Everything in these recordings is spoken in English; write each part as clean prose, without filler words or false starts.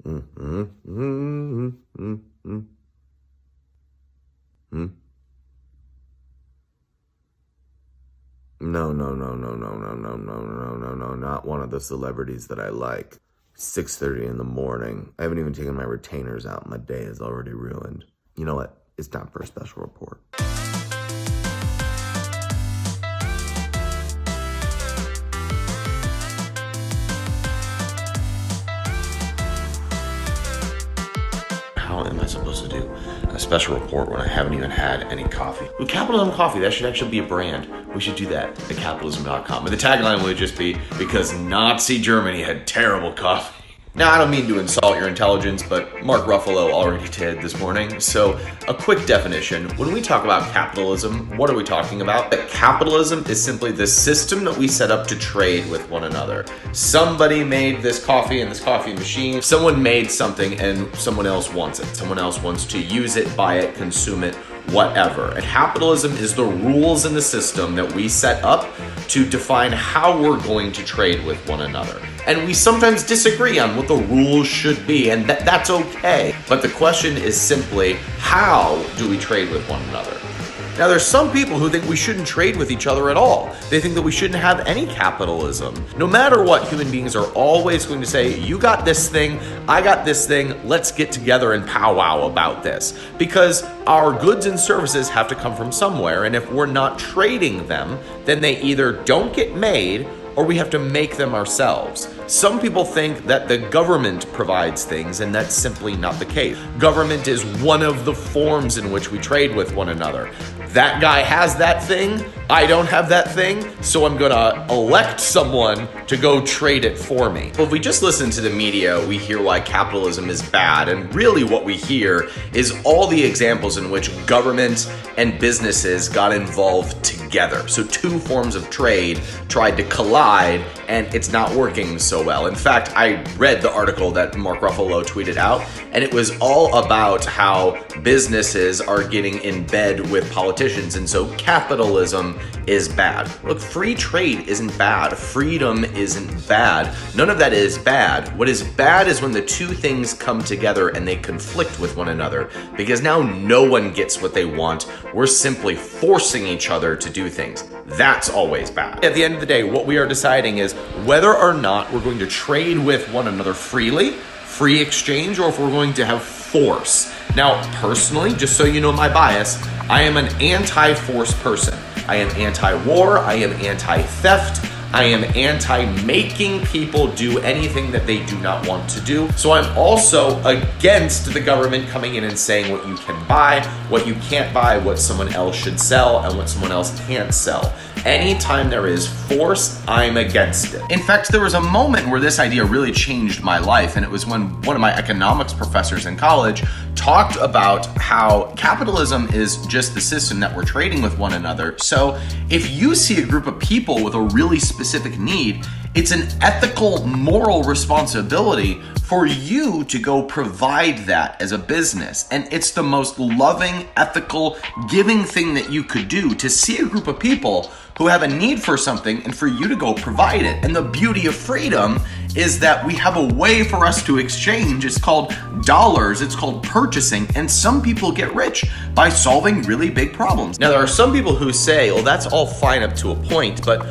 No, not one of the celebrities that I like. 6:30 in the morning. I haven't even taken my retainers out. My day is already ruined. You know what? It's time for a special report. How am I supposed to do a special report when I haven't even had any coffee? Ooh, Capitalism Coffee, that should actually be a brand. We should do that at capitalism.com. And the tagline would just be, because Nazi Germany had terrible coffee. Now, I don't mean to insult your intelligence, but Mark Ruffalo already did this morning. So a quick definition. When we talk about capitalism, what are we talking about? That capitalism is simply the system that we set up to trade with one another. Somebody made this coffee in this coffee machine. Someone made something and someone else wants it. Someone else wants to use it, buy it, consume it, whatever. And capitalism is the rules in the system that we set up to define how we're going to trade with one another. And we sometimes disagree on what the rules should be, and that's okay. But the question is simply, how do we trade with one another? Now, there's some people who think we shouldn't trade with each other at all. They think that we shouldn't have any capitalism. No matter what, human beings are always going to say, you got this thing, I got this thing, let's get together and powwow about this. Because our goods and services have to come from somewhere, and if we're not trading them, then they either don't get made or we have to make them ourselves. Some people think that the government provides things, and that's simply not the case. Government is one of the forms in which we trade with one another. That guy has that thing, I don't have that thing, so I'm gonna elect someone to go trade it for me. Well, if we just listen to the media, we hear why capitalism is bad, and really what we hear is all the examples in which government and businesses got involved together. So two forms of trade tried to collide, and it's not working so well. In fact, I read the article that Mark Ruffalo tweeted out, and it was all about how businesses are getting in bed with politicians, and so capitalism is bad. Look, free trade isn't bad. Freedom isn't bad. None of that is bad. What is bad is when the two things come together and they conflict with one another, because now no one gets what they want. We're simply forcing each other to do things. That's always bad. At the end of the day, what we are deciding is whether or not we're going to trade with one another freely, free exchange, or if we're going to have force. Now, personally, just so you know my bias, I am an anti-force person. I am anti-war, I am anti-theft, I am anti-making people do anything that they do not want to do. So I'm also against the government coming in and saying what you can buy, what you can't buy, what someone else should sell, and what someone else can't sell. Anytime there is force, I'm against it. In fact, there was a moment where this idea really changed my life, and it was when one of my economics professors in college talked about how capitalism is just the system that we're trading with one another. So if you see a group of people with a really specific need, it's an ethical, moral responsibility for you to go provide that as a business. And it's the most loving, ethical, giving thing that you could do, to see a group of people who have a need for something and for you to go provide it. And the beauty of freedom is that we have a way for us to exchange. It's called dollars, it's called purchasing, and some people get rich by solving really big problems. Now, there are some people who say, well, that's all fine up to a point, but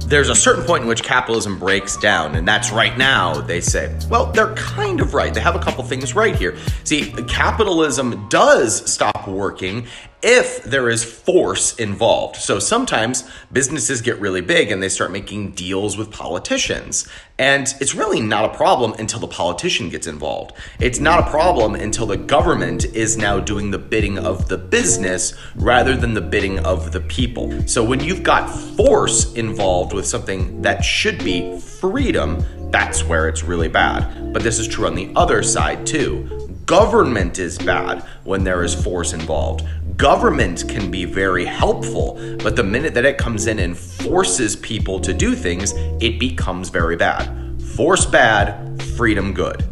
there's a certain point in which capitalism breaks down, and that's right now, they say. Well, they're kind of right. They have a couple things right here. See, capitalism does stop working if there is force involved. So sometimes businesses get really big and they start making deals with politicians. And it's really not a problem until the politician gets involved. It's not a problem until the government is now doing the bidding of the business rather than the bidding of the people. So when you've got force involved with something that should be freedom, that's where it's really bad. But this is true on the other side too. Government is bad when there is force involved. Government can be very helpful, but the minute that it comes in and forces people to do things, it becomes very bad. Force bad, freedom good.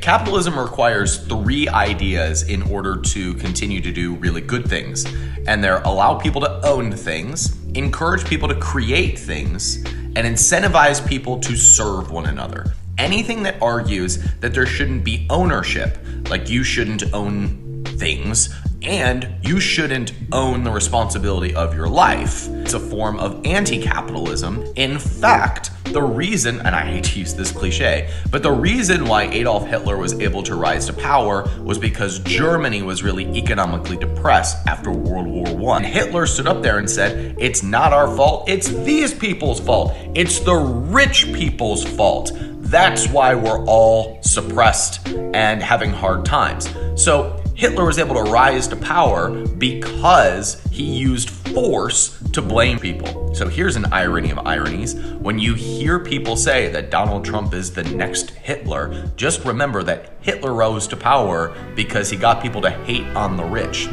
Capitalism requires three ideas in order to continue to do really good things. And they're allow people to own things, encourage people to create things, and incentivize people to serve one another. Anything that argues that there shouldn't be ownership, like you shouldn't own things and you shouldn't own the responsibility of your life, it's a form of anti-capitalism. In fact, the reason, and I hate to use this cliche, but the reason why Adolf Hitler was able to rise to power was because Germany was really economically depressed after World War I. Hitler stood up there and said, it's not our fault, it's these people's fault. It's the rich people's fault. That's why we're all suppressed and having hard times. So Hitler was able to rise to power because he used force to blame people. So here's an irony of ironies. When you hear people say that Donald Trump is the next Hitler, just remember that Hitler rose to power because he got people to hate on the rich.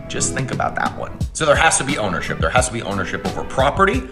Just think about that one. So there has to be ownership. There has to be ownership over property,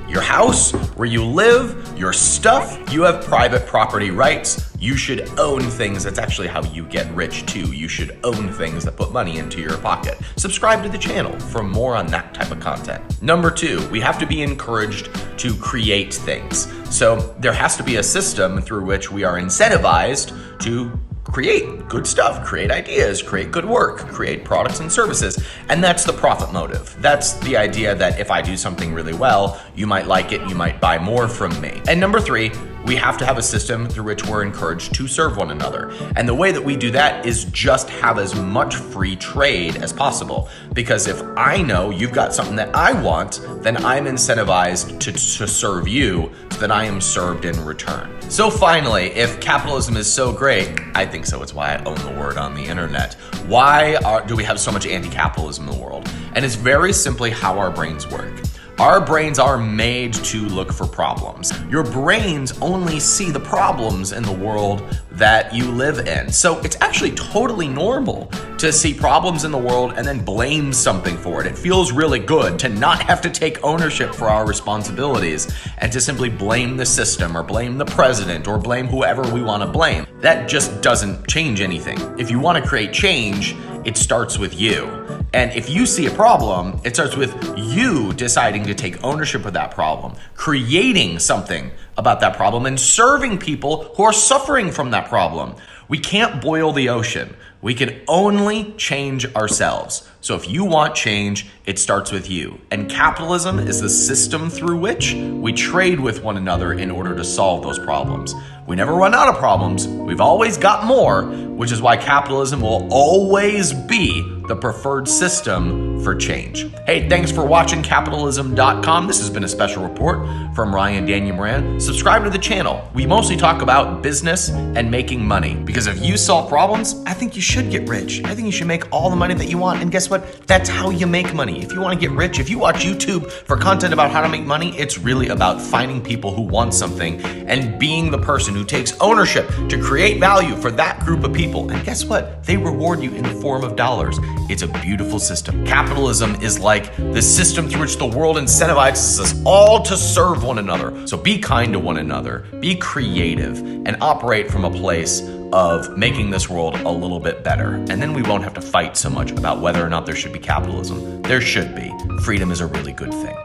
your house, where you live, your stuff. You have private property rights. You should own things. That's actually how you get rich too. You should own things that put money into your pocket. Subscribe to the channel for more on that type of content. Number 2, we have to be encouraged to create things. So there has to be a system through which we are incentivized to create good stuff, create ideas, create good work, create products and services. And that's the profit motive. That's the idea that if I do something really well, you might like it, you might buy more from me. And number 3, we have to have a system through which we're encouraged to serve one another. And the way that we do that is just have as much free trade as possible. Because if I know you've got something that I want, then I'm incentivized to serve you so that I am served in return. So finally, if capitalism is so great, I think so, it's why I own the word on the internet. Why do we have so much anti-capitalism in the world? And it's very simply how our brains work. Our brains are made to look for problems. Your brains only see the problems in the world that you live in. So it's actually totally normal to see problems in the world and then blame something for it. It feels really good to not have to take ownership for our responsibilities and to simply blame the system or blame the president or blame whoever we want to blame. That just doesn't change anything. If you want to create change, it starts with you. And if you see a problem, it starts with you deciding to take ownership of that problem, creating something about that problem, and serving people who are suffering from that problem. We can't boil the ocean. We can only change ourselves. So if you want change, it starts with you. And capitalism is the system through which we trade with one another in order to solve those problems. We never run out of problems. We've always got more, which is why capitalism will always be the preferred system for change. Hey, thanks for watching Capitalism.com. This has been a special report from Ryan Daniel Moran. Subscribe to the channel. We mostly talk about business and making money. Because if you solve problems, I think you should get rich. I think you should make all the money that you want. And guess what? That's how you make money. If you want to get rich, if you watch YouTube for content about how to make money, it's really about finding people who want something and being the person who takes ownership to create value for that group of people. And guess what? They reward you in the form of dollars. It's a beautiful system. Capitalism is like the system through which the world incentivizes us all to serve one another. So be kind to one another, be creative, and operate from a place of making this world a little bit better. And then we won't have to fight so much about whether or not there should be capitalism. There should be. Freedom is a really good thing.